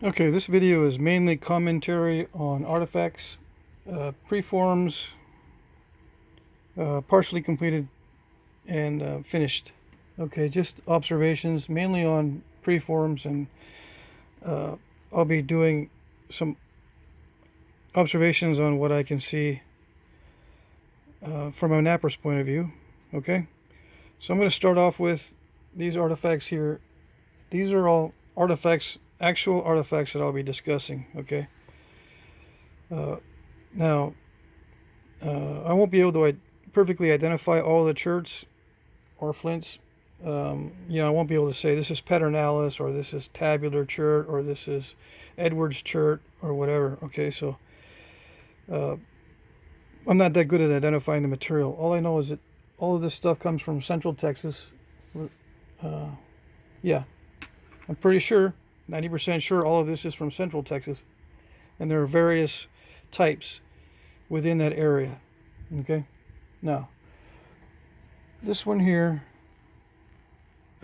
Okay, this video is mainly commentary on artifacts, preforms, partially completed and finished. Okay, just observations mainly on preforms, and I'll be doing some observations on what I can see from a napper's point of view. Okay, so I'm going to start off with these artifacts here. These are all artifacts, actual artifacts that I'll be discussing. Okay. Now, I won't be able to perfectly identify all the cherts or flints. I won't be able to say this is Pedernales or this is tabular chert or this is Edwards chert or whatever. Okay, so I'm not that good at identifying the material. All I know is that all of this stuff comes from Central Texas. Yeah, I'm pretty sure, 90% sure all of this is from Central Texas. And there are various types within that area. Okay, now this one here,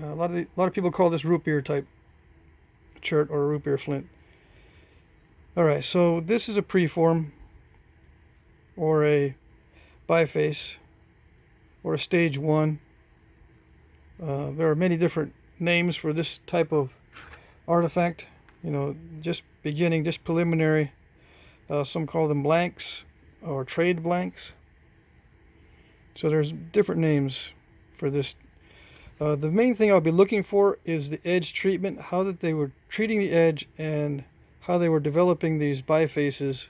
a lot of people call this root beer type chert or root beer flint. All right, so this is a preform or a biface or a stage 1. There are many different names for this type of artifact. Just beginning, just preliminary. Some call them blanks or trade blanks. So there's different names for this. The main thing I'll be looking for is the edge treatment, how that they were treating the edge and how they were developing these bifaces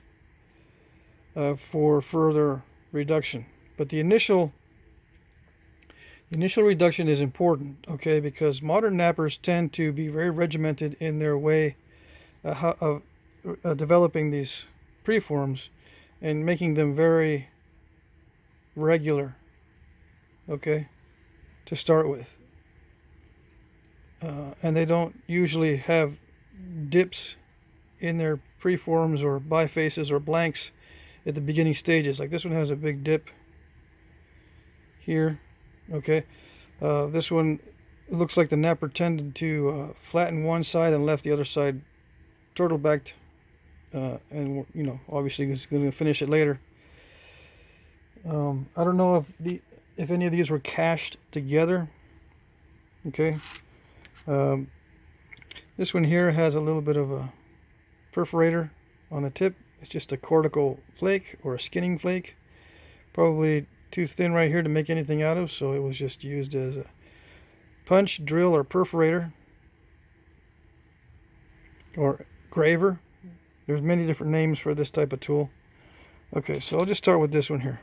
for further reduction. But the initial reduction is important, okay, because modern nappers tend to be very regimented in their way of developing these preforms and making them very regular, okay, to start with. And they don't usually have dips in their preforms or bifaces or blanks at the beginning stages. Like this one has a big dip here. Okay, this one looks like the napper tended to flatten one side and left the other side turtle-backed, and obviously he's going to finish it later. I don't know if any of these were cached together. Okay, this one here has a little bit of a perforator on the tip. It's just a cortical flake or a skinning flake, probably too thin right here to make anything out of, so it was just used as a punch, drill, or perforator, or graver. There's many different names for this type of tool. Okay, so I'll just start with this one here.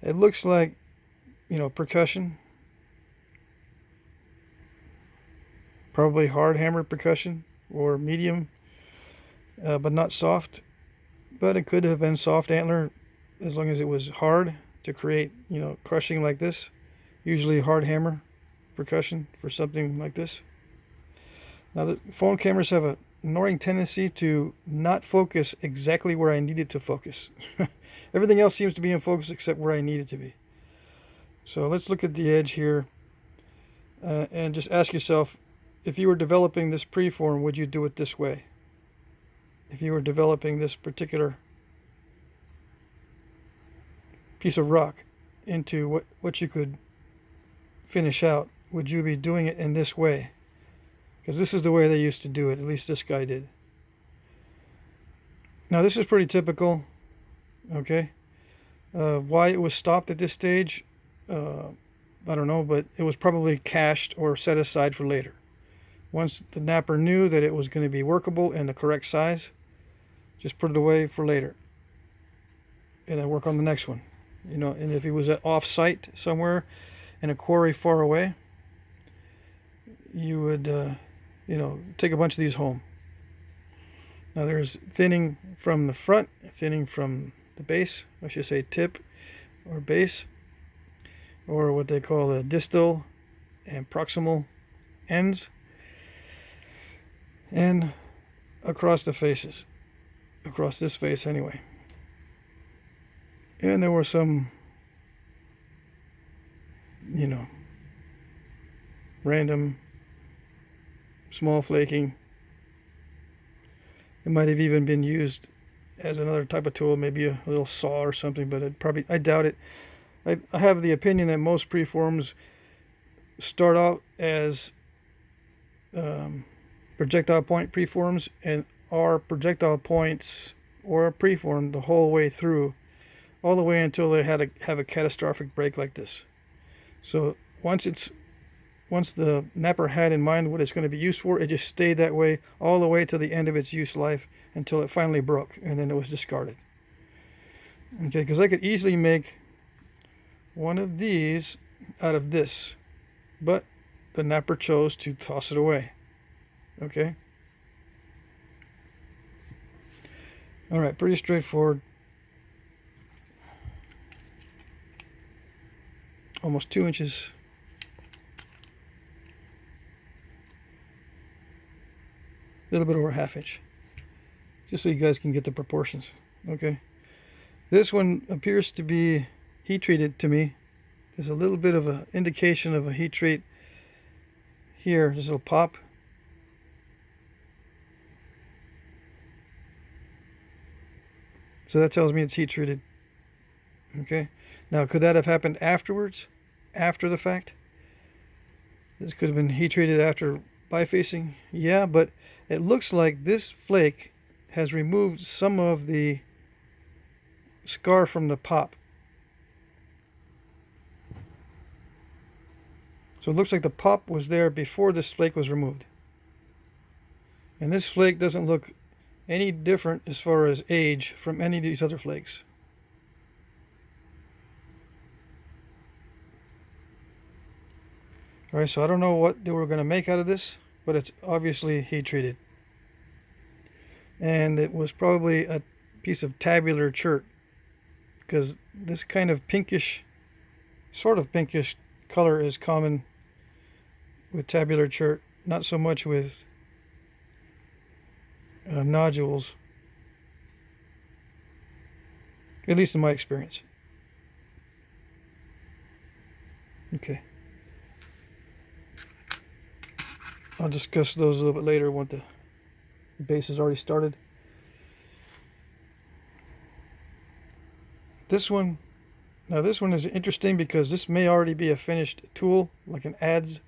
It looks like, percussion, probably hard hammer percussion or medium, but not soft. But it could have been soft antler as long as it was hard to create, crushing like this. Usually hard hammer percussion for something like this. Now, the phone cameras have an annoying tendency to not focus exactly where I need it to focus. Everything else seems to be in focus except where I need it to be. So let's look at the edge here and just ask yourself, if you were developing this preform, would you do it this way? If you were developing this particular piece of rock into what you could finish out, would you be doing it in this way? Because this is the way they used to do it, at least this guy did. Now this is pretty typical, okay? Why it was stopped at this stage, I don't know, but it was probably cached or set aside for later. Once the napper knew that it was going to be workable and the correct size, just put it away for later and then work on the next one. And if he was at off-site somewhere in a quarry far away, you would take a bunch of these home. Now there's thinning from the front, thinning from the base, I should say tip or base, or what they call the distal and proximal ends, and across the faces, across this face anyway. And there were some, random small flaking It might have even been used as another type of tool, maybe a little saw or something, but I doubt it. I have the opinion that most preforms start out as projectile point preforms and are projectile points or a preform the whole way through, all the way until they have a catastrophic break like this. So once the napper had in mind what it's going to be used for, it just stayed that way all the way to the end of its use life until it finally broke, and then it was discarded. Okay, because I could easily make one of these out of this, but the napper chose to toss it away. Okay. All right, pretty straightforward. Almost 2 inches. A little bit over 1/2 inch. Just so you guys can get the proportions. Okay. This one appears to be heat treated to me. There's a little bit of an indication of a heat treat here. This little pop. So that tells me it's heat treated. Okay. Now, could that have happened afterwards? After the fact? This could have been heat treated after bifacing. Yeah, but it looks like this flake has removed some of the scar from the pop. So it looks like the pop was there before this flake was removed. And this flake doesn't look any different as far as age from any of these other flakes. All right, so I don't know what they were going to make out of this, but it's obviously heat treated. And it was probably a piece of tabular chert, because this kind of pinkish, sort of pinkish color is common with tabular chert, not so much with nodules, at least in my experience. Okay. I'll discuss those a little bit later when the base is already started. This one is interesting because this may already be a finished tool, like an adze.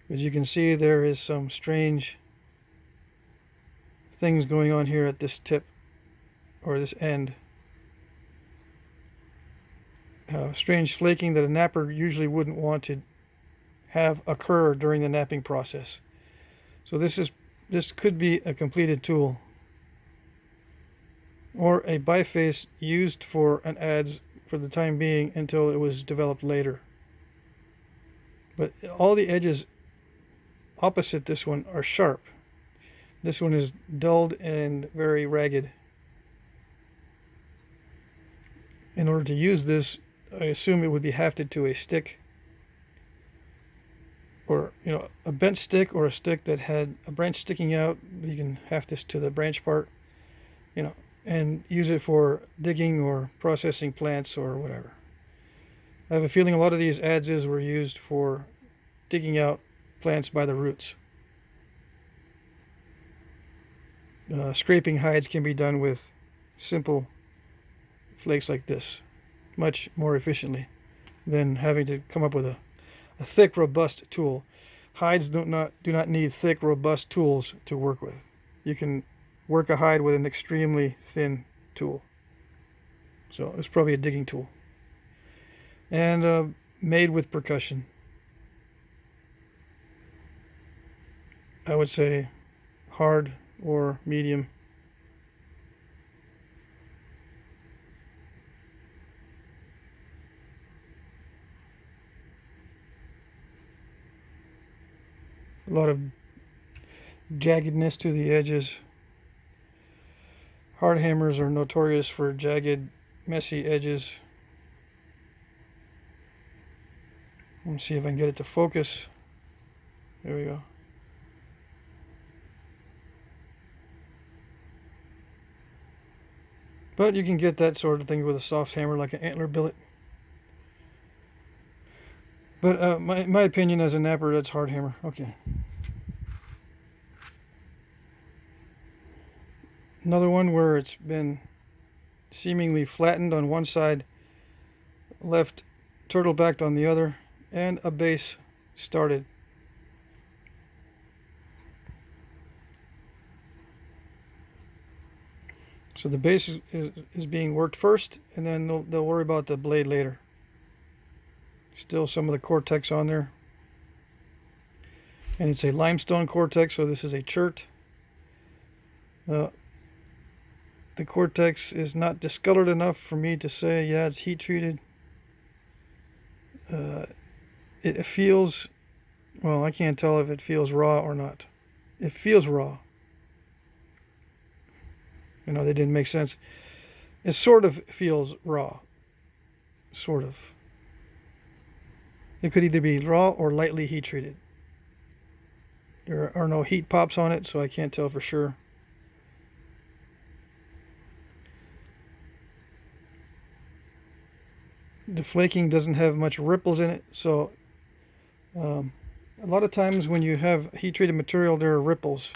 As you can see, there is some strange things going on here at this tip, or this end. Strange flaking that a napper usually wouldn't want to have occur during the napping process. So this could be a completed tool, or a biface used for an adze for the time being until it was developed later. But all the edges opposite this one are sharp. This one is dulled and very ragged. In order to use this, I assume it would be hafted to a stick, or a bent stick, or a stick that had a branch sticking out. You can haft this to the branch part, and use it for digging or processing plants or whatever. I have a feeling a lot of these adzes were used for digging out plants by the roots. Scraping hides can be done with simple flakes like this much more efficiently than having to come up with a thick, robust tool. Hides do not need thick, robust tools to work with. You can work a hide with an extremely thin tool. So it's probably a digging tool. And made with percussion. I would say hard or medium. A lot of jaggedness to the edges. Hard hammers are notorious for jagged, messy edges. Let me see if I can get it to focus. There we go. But you can get that sort of thing with a soft hammer like an antler billet. But my opinion as a napper, that's hard hammer. Okay. Another one where it's been seemingly flattened on one side, left turtle backed on the other, and a base started. So the base is being worked first, and then they'll worry about the blade later. Still some of the cortex on there. And it's a limestone cortex, so this is a chert. The cortex is not discolored enough for me to say, yeah, it's heat treated. It feels, well, I can't tell if it feels raw or not. It feels raw. You know, they didn't make sense. It sort of feels raw. Sort of. It could either be raw or lightly heat treated. There are no heat pops on it, so I can't tell for sure. The flaking doesn't have much ripples in it, so a lot of times when you have heat treated material, there are ripples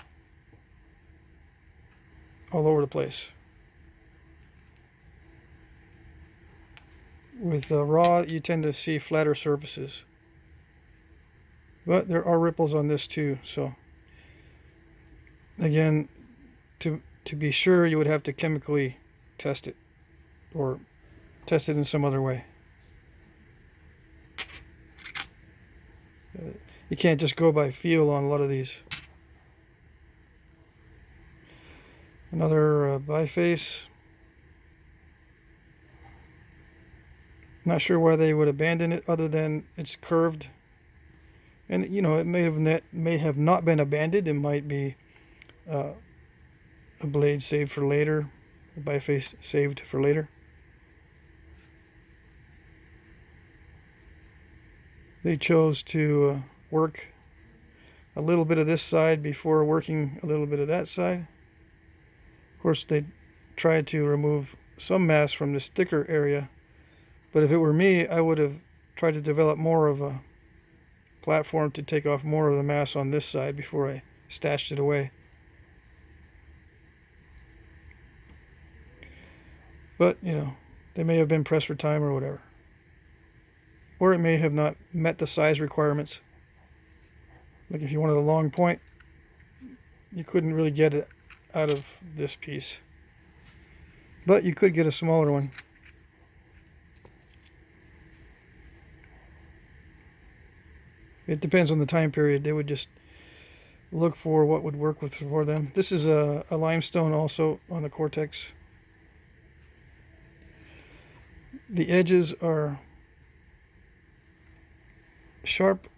all over the place. With raw, you tend to see flatter surfaces. But there are ripples on this too, so again, to be sure, you would have to chemically test it or test it in some other way. You can't just go by feel on a lot of these. Another biface. Not sure why they would abandon it other than it's curved. And you know, it may have not been abandoned. It might be a blade saved for later, a biface saved for later. They chose to work a little bit of this side before working a little bit of that side. Of course, they tried to remove some mass from this thicker area, but if it were me, I would have tried to develop more of a platform to take off more of the mass on this side before I stashed it away. But, you know, they may have been pressed for time or whatever. Or it may have not met the size requirements. Like if you wanted a long point, you couldn't really get it out of this piece. But you could get a smaller one. It depends on the time period. They would just look for what would work for them. This is a limestone also on the cortex. The edges are sharp,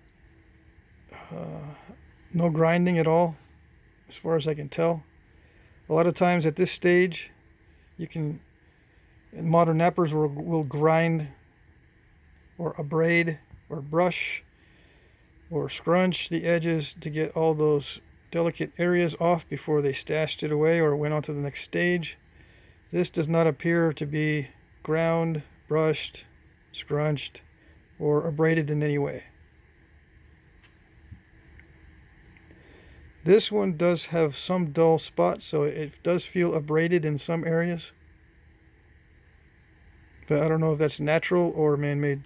no grinding at all, as far as I can tell. A lot of times at this stage, you can, modern knappers will grind or abrade or brush or scrunch the edges to get all those delicate areas off before they stashed it away or went on to the next stage. This does not appear to be ground, brushed, scrunched, or abraded in any way. This one does have some dull spots, so it does feel abraded in some areas. But I don't know if that's natural or man-made.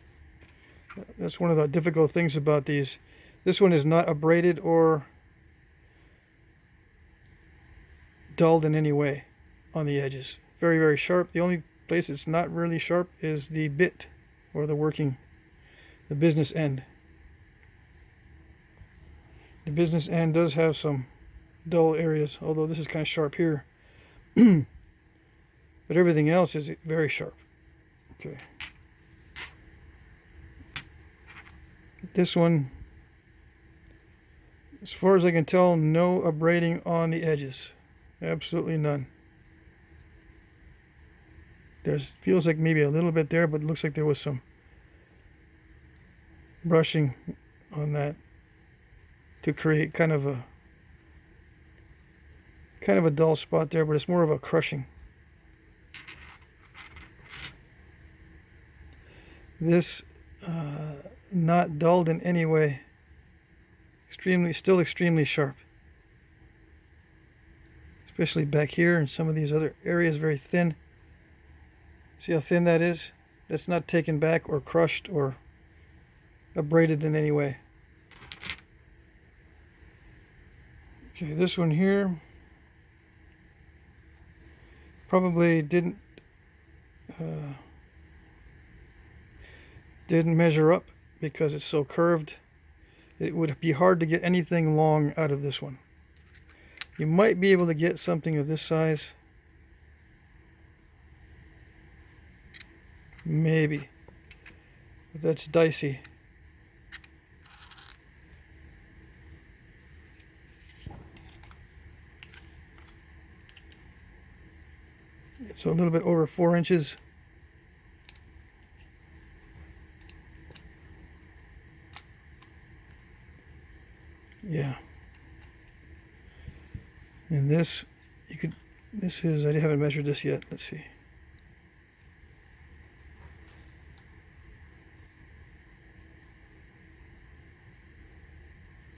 That's one of the difficult things about these. This one is not abraded or dulled in any way on the edges. Very, very sharp. The only place it's not really sharp is the bit or the business end. The business end does have some dull areas, although this is kind of sharp here. But everything else is very sharp. Okay. This one, as far as I can tell, no abrading on the edges. Absolutely none. Feels like maybe a little bit there, but it looks like there was some brushing on that to create kind of a dull spot there, but it's more of a crushing. This not dulled in any way. Still extremely sharp. especially back here, and some of these other areas very thin. See how thin that is? That's not taken back or crushed or abraded in any way. Okay, this one here probably didn't measure up because it's so curved. It would be hard to get anything long out of this one. You might be able to get something of this size. Maybe. But that's dicey. It's a little bit over 4 inches. Yeah. And this, this is, I haven't measured this yet. Let's see.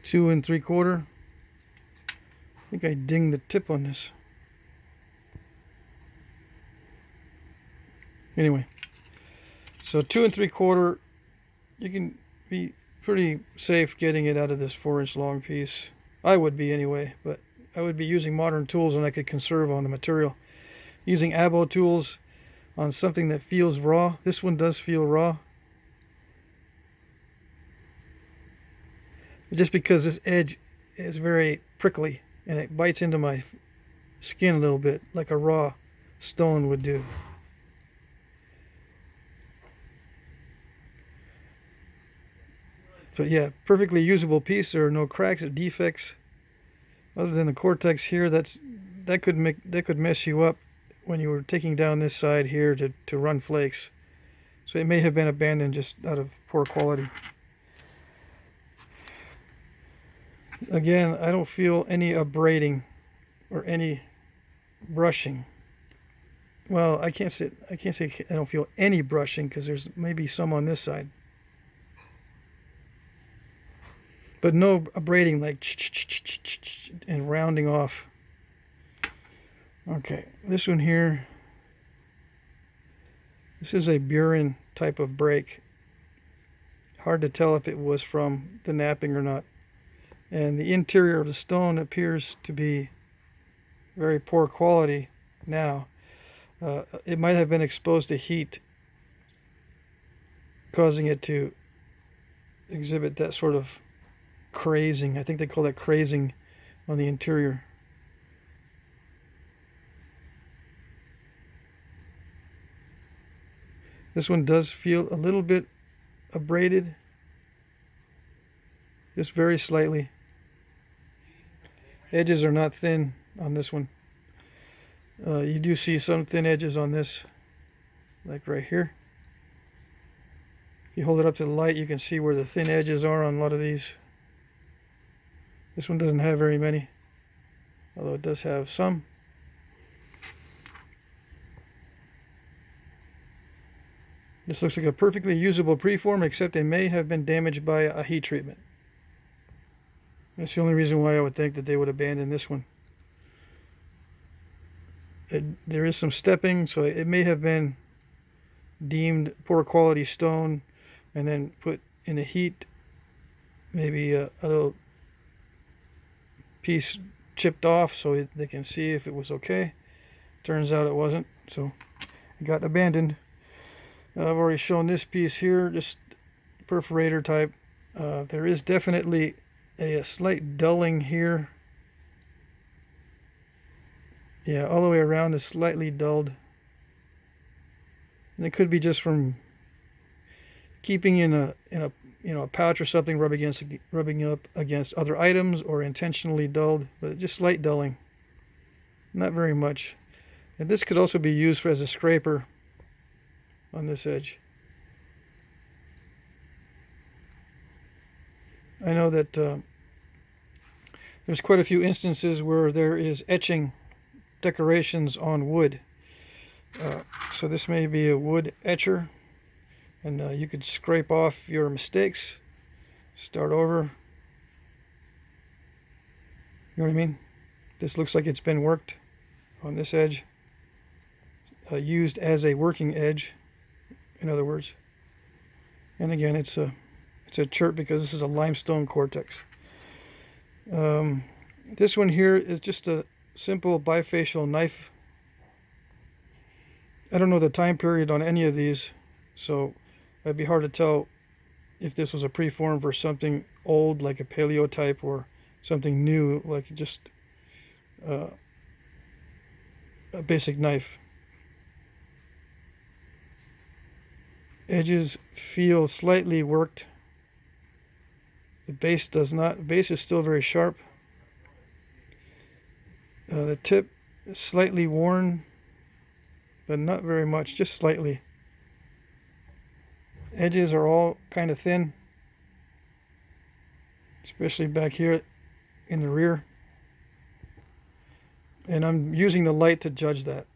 Two and 3/4. I think I dinged the tip on this. Anyway, so 2 3/4, you can be pretty safe getting it out of this 4-inch long piece. I would be anyway, but I would be using modern tools and I could conserve on the material. Using abo tools on something that feels raw. This one does feel raw. Just because this edge is very prickly and it bites into my skin a little bit like a raw stone would do. But yeah, perfectly usable piece. There are no cracks or defects. Other than the cortex here, that could mess you up when you were taking down this side here to run flakes. So it may have been abandoned just out of poor quality. Again, I don't feel any abrading or any brushing. Well, I can't say I don't feel any brushing because there's maybe some on this side. But no abrading like and rounding off. Okay, this one here. This is a Burin type of break. Hard to tell if it was from the knapping or not. And the interior of the stone appears to be very poor quality now. It might have been exposed to heat, causing it to exhibit that sort of crazing. I think they call that crazing on the interior. This one does feel a little bit abraded, just very slightly. Edges are not thin on this one. You do see some thin edges on this, like right here. If you hold it up to the light, you can see where the thin edges are on a lot of these. This one doesn't have very many, although it does have some. This looks like a perfectly usable preform, except it may have been damaged by a heat treatment. That's the only reason why I would think that they would abandon this one. There is some stepping, so it may have been deemed poor quality stone and then put in the heat. Maybe a little piece chipped off so they can see if it was okay. Turns out it wasn't, so it got abandoned. I've already shown this piece here, just perforator type. There is definitely a slight dulling here. Yeah, all the way around is slightly dulled. And it could be just from keeping in a pouch or something, rubbing up against other items, or intentionally dulled, but just slight dulling. Not very much. And this could also be used as a scraper on this edge. I know that there's quite a few instances where there is etching decorations on wood. So this may be a wood etcher, and you could scrape off your mistakes, start over. You know what I mean? This looks like it's been worked. on this edge, used as a working edge, in other words. And again, it's a chirp because this is a limestone cortex. This one here is just a simple bifacial knife. I don't know the time period on any of these, so it'd be hard to tell if this was a preform for something old like a paleo type or something new like just a basic knife. Edges feel slightly worked. The base does not. The base is still very sharp. The tip is slightly worn, but not very much, just slightly. Edges are all kind of thin, especially back here in the rear. And I'm using the light to judge that.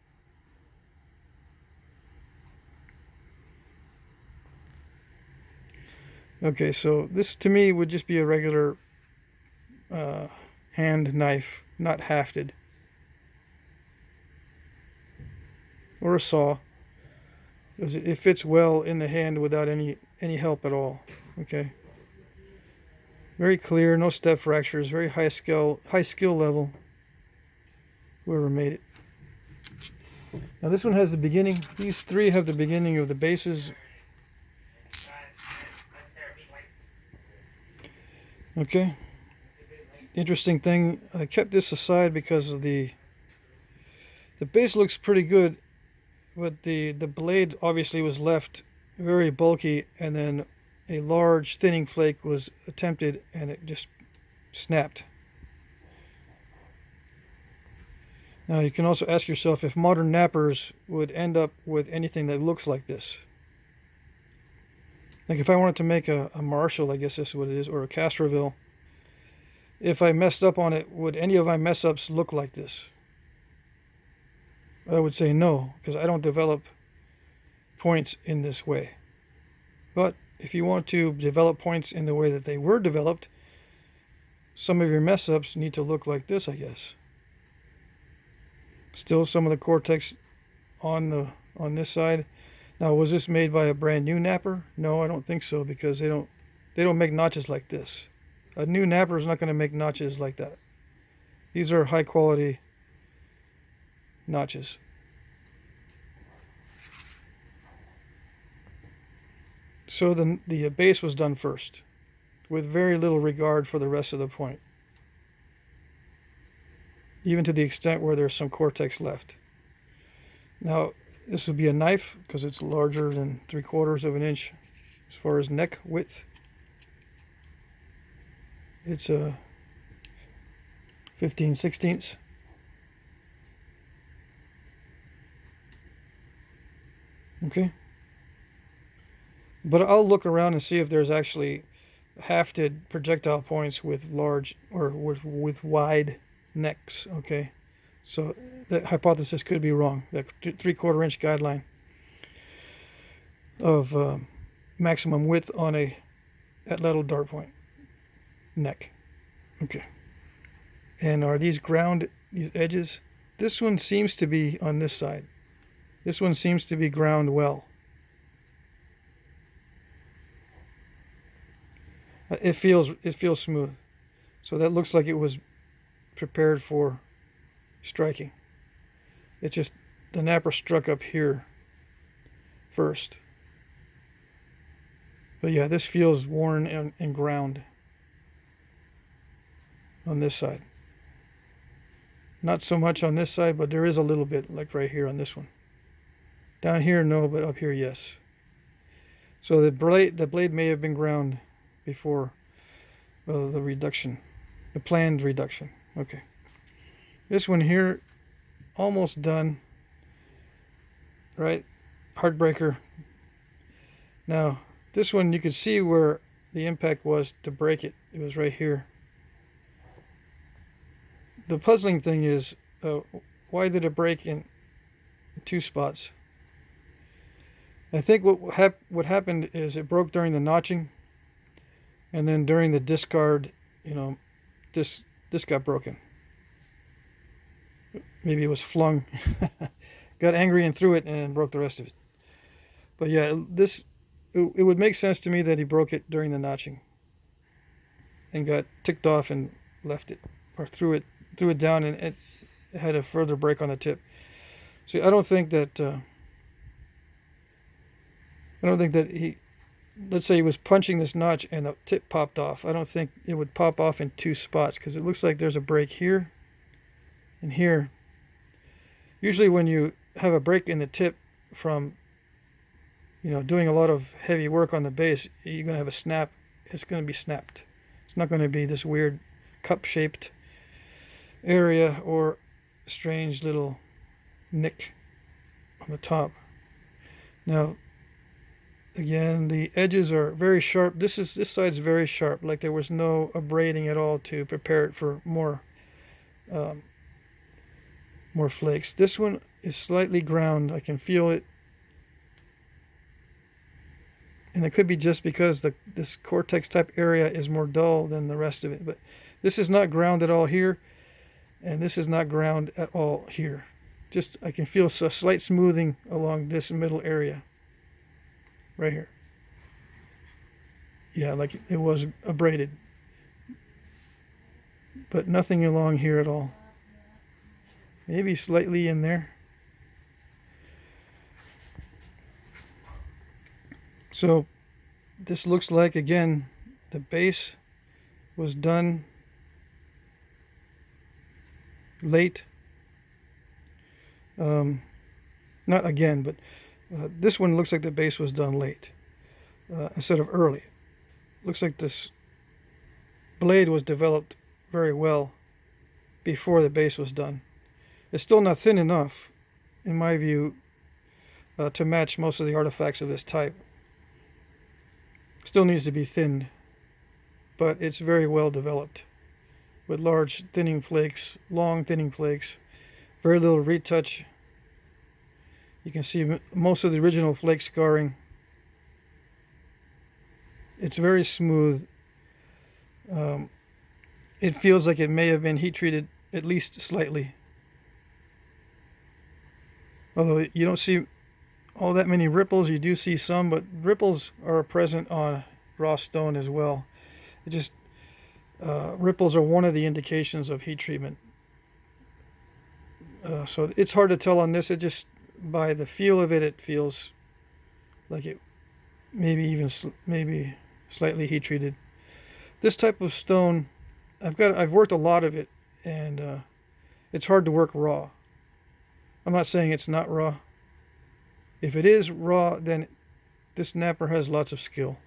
Okay, so this to me would just be a regular hand knife, not hafted. Or a saw. Because it fits well in the hand without any help at all. Okay. Very clear, no step fractures, very high skill level. Whoever made it. Now this one has the beginning. These three have the beginning of the bases. Okay. Interesting thing, I kept this aside because of the base looks pretty good, but the blade obviously was left very bulky, and then a large thinning flake was attempted and it just snapped. Now you can also ask yourself if modern knappers would end up with anything that looks like this. Like if I wanted to make a Marshall, I guess this is what it is, or a Castroville, if I messed up on it, would any of my mess ups look like this? I would say no, because I don't develop points in this way. But if you want to develop points in the way that they were developed, some of your mess ups need to look like this, I guess. Still some of the cortex on this side. Now, was this made by a brand new napper? No, I don't think so, because they don't make notches like this. A new napper is not going to make notches like that. These are high quality notches. So the base was done first, with very little regard for the rest of the point, even to the extent where there's some cortex left. Now, this would be a knife because it's larger than 3/4 of an inch as far as neck width. It's a 15/16. Okay. But I'll look around and see if there's actually hafted projectile points with large or with wide necks. Okay. So that hypothesis could be wrong. That 3/4 inch guideline of maximum width on a atlatl dart point neck. Okay. And are these ground, these edges? This one seems to be on this side. This one seems to be ground well. It feels smooth. So that looks like it was prepared for striking. It's just the napper struck up here first. But yeah, this feels worn and ground on this side. Not so much on this side, but there is a little bit, like right here on this one. Down here, no, but up here, yes. So the blade may have been ground before the reduction, the planned reduction. Okay. This one here, almost done. Right? Heartbreaker. Now, this one you could see where the impact was to break it. It was right here. The puzzling thing is, why did it break in two spots? I think what happened is it broke during the notching, and then during the discard, this got broken. maybe it was flung. Got angry and threw it and broke the rest of it. But yeah, it would make sense to me that he broke it during the notching and got ticked off and left it, or threw it down, and it had a further break on the tip. See, I don't think that he, let's say he was punching this notch and the tip popped off. I don't think it would pop off in two spots, because it looks like there's a break here and here. Usually when you have a break in the tip from, doing a lot of heavy work on the base, you're going to have a snap. It's going to be snapped. It's not going to be this weird cup-shaped area or strange little nick on the top. Now, again, the edges are very sharp. This side's very sharp, like there was no abrading at all to prepare it for more flakes. This one is slightly ground. I can feel it. And it could be just because this cortex type area is more dull than the rest of it. But this is not ground at all here, and this is not ground at all here. Just, I can feel a slight smoothing along this middle area right here. Yeah, like it was abraded, but nothing along here at all. Maybe slightly in there. So this looks like, again, the base was done late. Not again, but this one looks like the base was done late instead of early. Looks like this blade was developed very well before the base was done. It's still not thin enough, in my view, to match most of the artifacts of this type. Still needs to be thinned, but it's very well developed with large thinning flakes, long thinning flakes, very little retouch. You can see most of the original flake scarring. It's very smooth. It feels like it may have been heat treated at least slightly. Although you don't see all that many ripples, you do see some, but ripples are present on raw stone as well. It just ripples are one of the indications of heat treatment. So it's hard to tell on this. It just, by the feel of it, it feels like it maybe slightly heat treated. This type of stone, I've worked a lot of it, and it's hard to work raw. I'm not saying it's not raw. If it is raw, then this napper has lots of skill.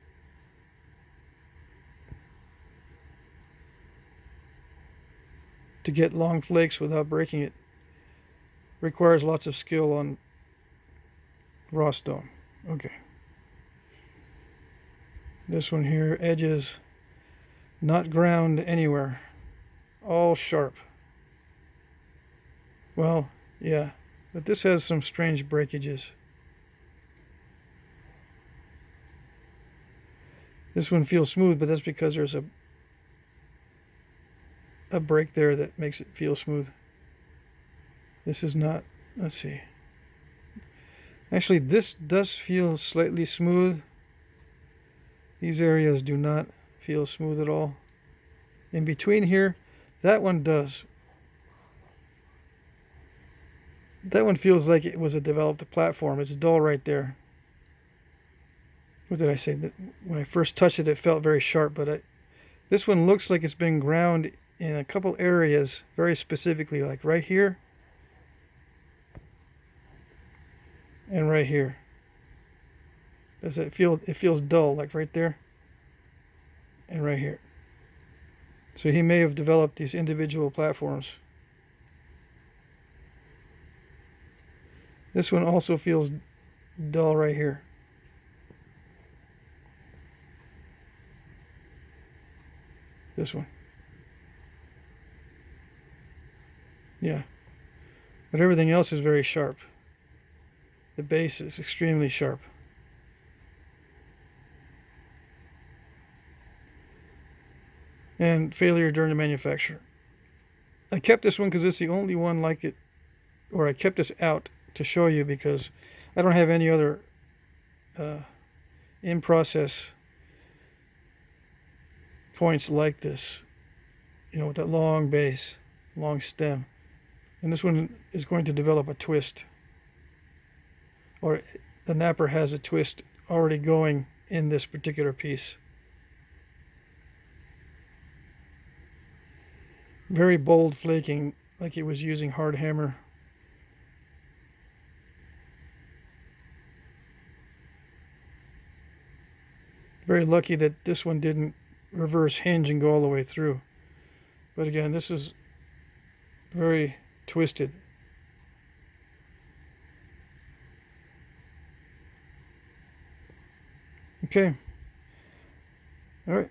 To get long flakes without breaking it requires lots of skill on raw stone. Okay. This one here, edges not ground anywhere, all sharp. Well, yeah, but this has some strange breakages. This one feels smooth, but that's because there's a break there that makes it feel smooth. This is not, let's see. Actually, this does feel slightly smooth. These areas do not feel smooth at all. In between here, that one does. That one feels like it was a developed platform. It's dull right there. What did I say? When I first touched it, it felt very sharp, but this one looks like it's been ground in a couple areas very specifically, like right here and right here. Does it feel? It feels dull, like right there and right here. So he may have developed these individual platforms. This one also feels dull right here. This one. Yeah. But everything else is very sharp. The base is extremely sharp. And failure during the manufacture. I kept this one because it's the only one like it or I kept this out to show you because I don't have any other in process points like this, you know, with that long base, long stem. And this one is going to develop a twist, or the napper has a twist already going in this particular piece. Very bold flaking, like it was using hard hammer. Very lucky that this one didn't reverse hinge and go all the way through. But again, this is very twisted. Okay. All right.